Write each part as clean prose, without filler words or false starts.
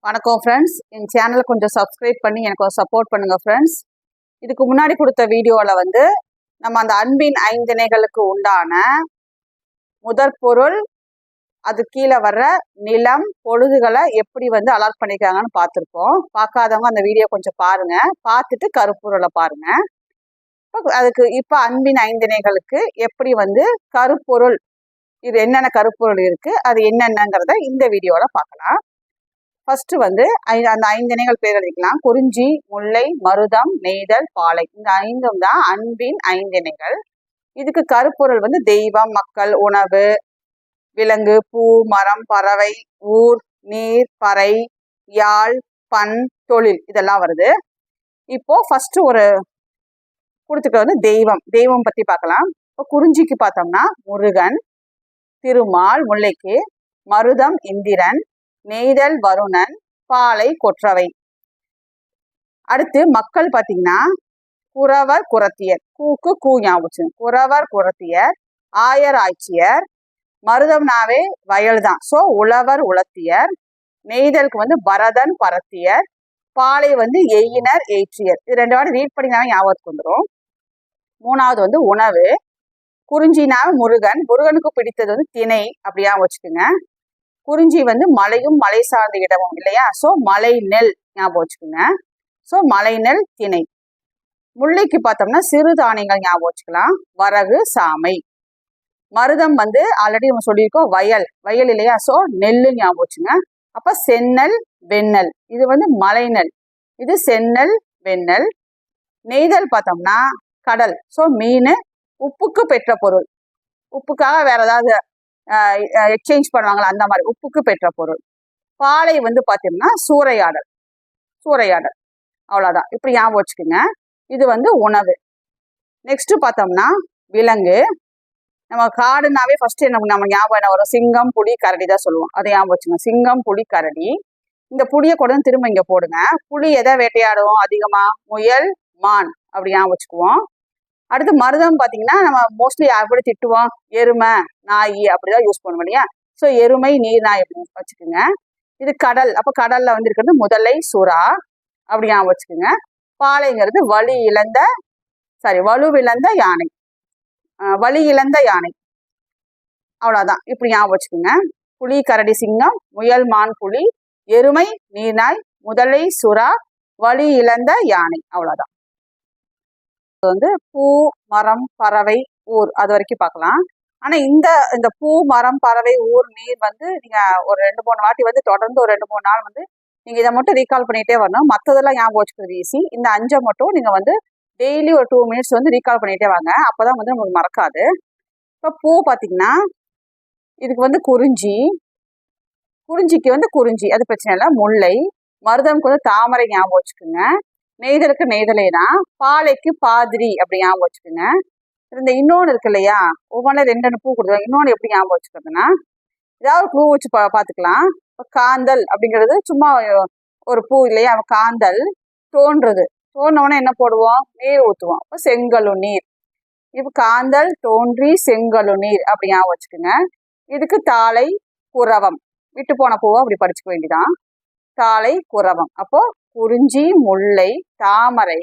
வணக்கம் ஃப்ரெண்ட்ஸ். என் சேனலை கொஞ்சம் சப்ஸ்கிரைப் பண்ணி எனக்கு சப்போர்ட் பண்ணுங்க ஃப்ரெண்ட்ஸ். இதுக்கு முன்னாடி கொடுத்த வீடியோவில் வந்து நம்ம அந்த அன்பின் ஐந்திணைகளுக்கு உண்டான முதற் பொருள், அது கீழே வர்ற நிலம், பொழுதுகளை எப்படி வந்து அலாட் பண்ணியிருக்காங்கன்னு பார்த்துருப்போம். பார்க்காதவங்க அந்த வீடியோ கொஞ்சம் பாருங்க, பார்த்துட்டு கருப்பொருளை பாருங்க. அதுக்கு இப்போ அன்பின் ஐந்திணைகளுக்கு எப்படி வந்து கருப்பொருள், இது என்னென்ன கருப்பொருள் இருக்கு, அது என்னென்னங்கிறத இந்த வீடியோவில் பார்க்கலாம். ஃபர்ஸ்ட் வந்து அந்த ஐந்திணைகள் பேர் எழுதிக்கலாம். குறிஞ்சி, முல்லை, மருதம், நெய்தல், பாலை. இந்த ஐந்தும் தான் அன்பின் ஐந்திணைகள். இதுக்கு கருப்பொருள் வந்து தெய்வம், மக்கள், உணவு, விலங்கு, பூ, மரம், பறவை, ஊர், நீர், பறை, யாழ், பண், தொழில், இதெல்லாம் வருது. இப்போ ஃபர்ஸ்ட் ஒரு கொடுத்துக்க வந்து தெய்வம் பத்தி பார்க்கலாம். இப்போ குறிஞ்சிக்கு பார்த்தோம்னா முருகன், திருமால் முல்லைக்கு, மருதம் இந்திரன், நெய்தல் வருணன், பாலை கொற்றவை. அடுத்து மக்கள் பார்த்தீங்கன்னா குறவர் குறத்தியர், கூக்கு கூ ஞாபகம், குறவர் குறத்தியர், ஆயர் ஆய்ச்சியர், மருதம்னாவே வயல் தான், ஸோ உழவர் உளத்தியர், நெய்தலுக்கு வந்து பரதன் பரத்தியர், பாலை வந்து எயினர் ஏற்றியர். இது ரெண்டு வாட்டி ரீட் பண்ணினாவே ஞாபகத்துக்கு வந்துடும். மூணாவது வந்து உணவு. குறிஞ்சினா முருகன், முருகனுக்கு பிடித்தது வந்து திணை, அப்படியா வச்சுக்கோங்க. குறிஞ்சி வந்து மலையும் மலை சார்ந்த இடமும் இல்லையா, ஸோ மலை நெல் ஞாபகம் வச்சுக்கோங்க. ஸோ மலை நெல் திணை. முல்லைக்கு பார்த்தோம்னா சிறுதானியங்கள் ஞாபகம் வச்சுக்கலாம், வரகு சாமை. மருதம் வந்து ஆல்ரெடி நம்ம சொல்லியிருக்கோம், வயல் இல்லையா, ஸோ நெல்லு ஞாபகம் வச்சுங்க. அப்ப செந்நெல் வெண்ணெல், இது வந்து மலை நெல், இது செந்நெல் வெண்ணெல். நெய்தல் பார்த்தோம்னா கடல், ஸோ மீன், உப்புக்கு பெற்ற பொருள், உப்புக்காக வேற ஏதாவது எக்ஸ்சேஞ்ச் பண்ணுவாங்களா அந்த மாதிரி, உப்புக்கு பெற்ற பொருள். பாலை வந்து பார்த்தீங்கன்னா சூறையாடல், அவ்வளோதான். இப்படி ஞாபகம் வச்சுக்கோங்க. இது வந்து உணவு. நெக்ஸ்ட் பார்த்தோம்னா விலங்கு. நம்ம காடுனாவே ஃபர்ஸ்ட் நம்ம ஞாபகம் என்ன வரும், சிங்கம் புலி கரடி தான் சொல்லுவோம், அதை ஞாபகம் வச்சுக்கோங்க. சிங்கம் புலி கரடி. இந்த புலியை கொண்டு வந்து திரும்ப இங்க போடுங்க. புலி எதை வேட்டையாடும் அதிகமா, முயல் மான், அப்படி ஞாபகம் வச்சுக்குவோம். அடுத்து மருதம் பார்த்தீங்கன்னா நம்ம மோஸ்ட்லி எப்படி திட்டுவோம், எருமை நாய் அப்படிதான் யூஸ் பண்ணுவோம் இல்லையா, ஸோ எருமை நீர் நாய் அப்படின்னு வச்சுக்கோங்க. இது கடல், அப்போ கடல்ல வந்து இருக்கிறது முதலை சுறா, அப்படி ஞாபகம் வச்சுக்கோங்க. பாலைங்கிறது வலுவிழந்த யானை, வலி இழந்த யானை, அவ்வளோதான். இப்படி ஞாபகம் வச்சுக்கோங்க. புலி கரடி சிங்கம், முயல் மான் புலி, எருமை நீர்நாய், முதலை சுறா, வலி இழந்த யானை, அவ்வளோதான். வந்து பூ மரம் பறவை ஊர் அது வரைக்கும் பார்க்கலாம். ஆனா இந்த பூ மரம் பறவை ஊர் நீர் வந்து நீங்க ஒரு 2-3 வாட்டி வந்து தொடர்ந்து ஒரு 2-3 நாள் வந்து நீங்க இதை மட்டும் ரீகால் பண்ணிட்டே வரணும். மற்றதெல்லாம் ஞாபகம் வச்சுக்கிறது ஈஸி. இந்த 5 மட்டும் நீங்க வந்து டெய்லி ஒரு 2 மினிட்ஸ் வந்து ரீகால் பண்ணிட்டே வாங்க, அப்பதான் வந்து உங்களுக்கு மறக்காது. இப்போ பூ பார்த்தீங்கன்னா இதுக்கு வந்து குறிஞ்சிக்கு வந்து குறிஞ்சி, அது பிரச்சனை இல்லை. முல்லை, மருதம்க்கு வந்து தாமரை ஞாபகம் வச்சுக்கோங்க. நெய்தலுக்கு நெய்தலை தான். பாலைக்கு பாதிரி, அப்படி ஞாபகம் வச்சுக்கோங்க. இந்த இன்னொன்று இருக்கு இல்லையா, ஒவ்வொன்றும் 2 பூ கொடுத்துருவாங்க. இன்னொன்று எப்படி ஞாபகம் வச்சுக்கிறதுனா, ஏதாவது பூ வச்சு பார்த்துக்கலாம். காந்தல் அப்படிங்கிறது சும்மா ஒரு பூ இல்லையா, காந்தல் தோன்றவுடனே என்ன போடுவோம், நீர் ஊற்றுவோம், அப்போ செங்கலு நீர். இப்போ காந்தல் தோன்றி செங்கலு நீர், அப்படி ஞாபகம் வச்சுக்கோங்க. இதுக்கு தாளை குரவம், விட்டு போன பூவை அப்படி படிச்சுக்க வேண்டியதான், தாளை குரவம். அப்போ குறிஞ்சி முல்லை தாமரை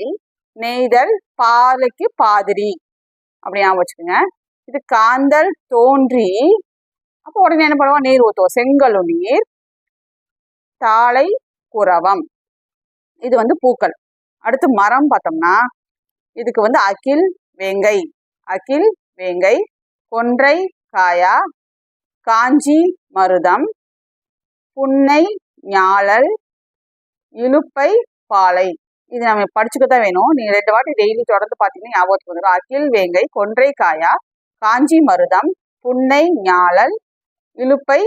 நெய்தல் பாலைக்கு பாதிரி, அப்படி ஞாபகம் வச்சுக்கோங்க. இது காந்தல் தோன்றி, அப்போ உடனே என்ன பண்ணுவோம், நீர் ஊற்றுவோம், செங்கலு நீர், தாளை குரவம். இது வந்து பூக்கள். அடுத்து மரம் பார்த்தோம்னா இதுக்கு வந்து அகில் வேங்கை, கொன்றை காயா, காஞ்சி மருதம், புன்னை ஞாழல், இலுப்பை பாலை. இது நம்ம படிச்சுக்கத்தான் வேணும். நீங்க 2 வாட்டி டெய்லி தொடர்ந்து பார்த்தீங்கன்னா ஞாபகத்துக்கு வந்துடும். அகில் வேங்கை, கொன்றை காயா, காஞ்சி மருதம், புன்னை ஞாழல், இலுப்பை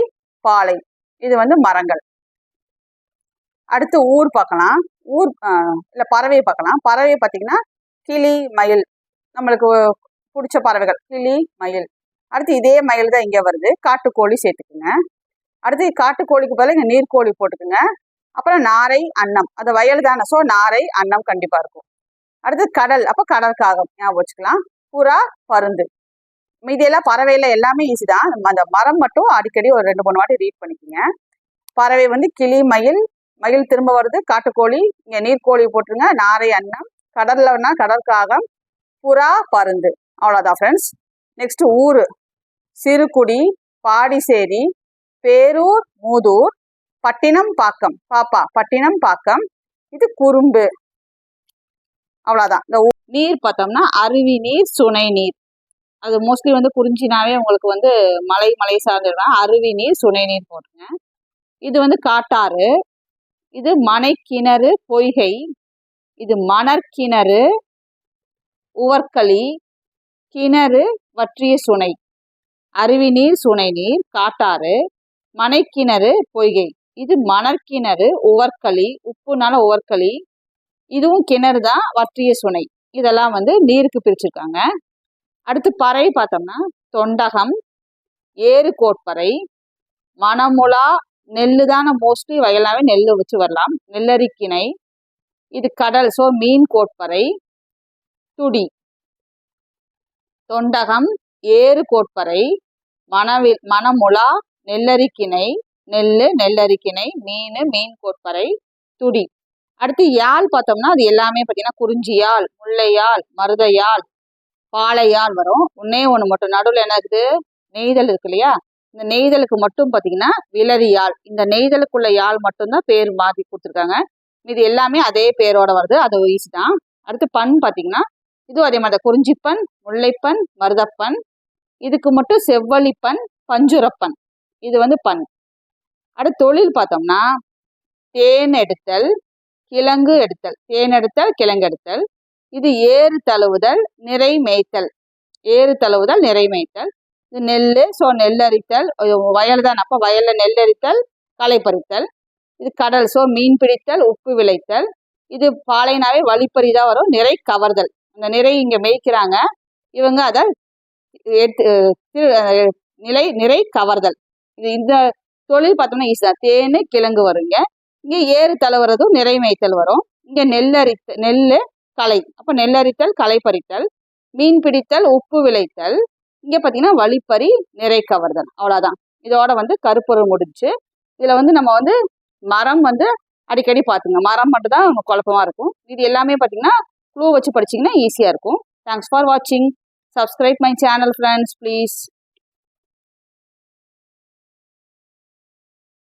பாலை. இது வந்து மரங்கள். அடுத்து ஊர் பார்க்கலாம். பறவை பார்க்கலாம். பறவை பார்த்தீங்கன்னா கிளி மயில், நம்மளுக்கு பிடிச்ச பறவைகள் கிளி மயில். அடுத்து இதே மயில் தான் இங்க வருது, காட்டுக்கோழி சேர்த்துக்குங்க. அடுத்து காட்டுக்கோழிக்கு பதிலாக இங்க நீர்க்கோழி போட்டுக்குங்க. அப்புறம் நாரை அன்னம், அது வயல் தானே, ஸோ நாரை அன்னம் கண்டிப்பா இருக்கும். அடுத்து கடல், அப்போ கடற்காகம் ஞாபகம் வச்சுக்கலாம். புறா பருந்து. இதெல்லாம் பறவையில எல்லாமே ஈஸி தான். அந்த மரம் மட்டும் அடிக்கடி ஒரு 2-3 வாட்டி ரீட் பண்ணிக்கோங்க. பறவை வந்து கிளி மயில், மயில் திரும்ப வருது, காட்டுக்கோழி, இங்க நீர்க்கோழி போட்டுருங்க, நாரை அன்னம், கடல்லனா கடற்காகம், புறா பருந்து. அவ்வளோதான் ஃப்ரெண்ட்ஸ். நெக்ஸ்ட் ஊர் சிறுகுடி, பாடிசேரி, பேரூர், மூதூர், பட்டினம் பாக்கம், பாப்பா பட்டினம் பாக்கம், இது குறும்பு. அவ்வளோதான். இந்த நீர் பார்த்தோம்னா அருவி நீர், சுனை நீர். அது மோஸ்ட்லி வந்து குறிஞ்சினாவே உங்களுக்கு வந்து மலை சார்ந்துருக்காங்க. அருவி நீர், சுனை நீர் போட்டுருங்க. இது வந்து காட்டாறு, இது மனைக்கிணறு, பொய்கை, இது மணற்கிணறு, உவர்களி, கிணறு, வற்றிய சுனை. அருவி நீர், சுனை நீர், காட்டாறு, மனைக்கிணறு, பொய்கை, இது மணற்கிணறு, உவர்களி, உப்புனால உவர்களி, இதுவும் கிணறு தான், வற்றிய சுனை. இதெல்லாம் வந்து நீருக்கு பிரிச்சிருக்காங்க. அடுத்து பறை பார்த்தோம்னா தொண்டகம், ஏறு கோட்பறை, மணமுலா, நெல்லு தானே மோஸ்ட்லி வயலாவே நெல்லு வச்சு வரலாம், நெல்லரிக்கிணை, இது கடல், ஸோ மீன் கோட்பறை, துடி. தொண்டகம், ஏறு கோட்பறை, மணமுலா, நெல்லரிக்கிணை, நெல்லு, நெல்லரிக்கிணை, மீன், மீன் கோட்பறை, துடி. அடுத்து யாழ் பார்த்தோம்னா அது எல்லாமே பார்த்தீங்கன்னா குறிஞ்சியாழ், முல்லையாழ், மருதையாழ், பாலையாழ் வரும். ஒன்று மட்டும் நடுவில் என்ன இருக்குது, நெய்தல் இருக்கு இல்லையா, இந்த நெய்தலுக்கு மட்டும் பார்த்தீங்கன்னா விலரியாழ். இந்த நெய்தலுக்குள்ள யாழ் மட்டும்தான் பேர் மாற்றி கொடுத்துருக்காங்க. இது எல்லாமே அதே பேரோட வருது, அது ஈஸி தான். அடுத்து பண் பார்த்தீங்கன்னா இதுவும் அதே மாதிரி குறிஞ்சிப்பண், முல்லைப்பண், மருதப்பண். இதுக்கு மட்டும் செவ்வழிப்பண், பஞ்சுரப்பண், இது வந்து பண். அடுத்து தொழில் பார்த்தோம்னா தேன் எடுத்தல், கிழங்கு எடுத்தல், தேன் எடுத்தல், கிழங்கு எடுத்தல், இது ஏறு தழுவுதல், நிறை மேய்த்தல், ஏறு தழுவுதல், நிறை மேய்த்தல், இது நெல், ஸோ நெல்லரித்தல், வயல் தான், அப்போ வயல்ல நெல்லரித்தல், களை பறித்தல், இது கடல், ஸோ மீன் பிடித்தல், உப்பு விளைத்தல், இது பாலைனாவே வழிப்பறி தான் வரும், நிறை கவர்தல், அந்த நிறை இங்க மேய்க்கிறாங்க இவங்க, அதை நிறை கவர்தல். இது இந்த தொழில் பார்த்தோம்னா ஈஸிதான், தேனு கிழங்கு வருங்க. இங்க ஏறு தழுவுறதும் நிறை மேய்த்தல் வரும். இங்க நெல்லு களை, அப்ப நெல்லரித்தல், களை பறித்தல், மீன் பிடித்தல், உப்பு விளைத்தல், இங்க பாத்தீங்கன்னா வழிப்பறி, நிறை கவர்தல். அவ்வளவுதான். இதோட வந்து கருப்பொருள் முடிஞ்சு. இதுல வந்து நம்ம வந்து மரம் வந்து அடிக்கடி பாத்துங்க, மரம் மட்டும் தான் குழப்பமா இருக்கும். இது எல்லாமே பாத்தீங்கன்னா க்ளூ வச்சு படிச்சீங்கன்னா ஈஸியா இருக்கும். தேங்க்ஸ் ஃபார் வாட்சிங். Subscribe my channel friends please.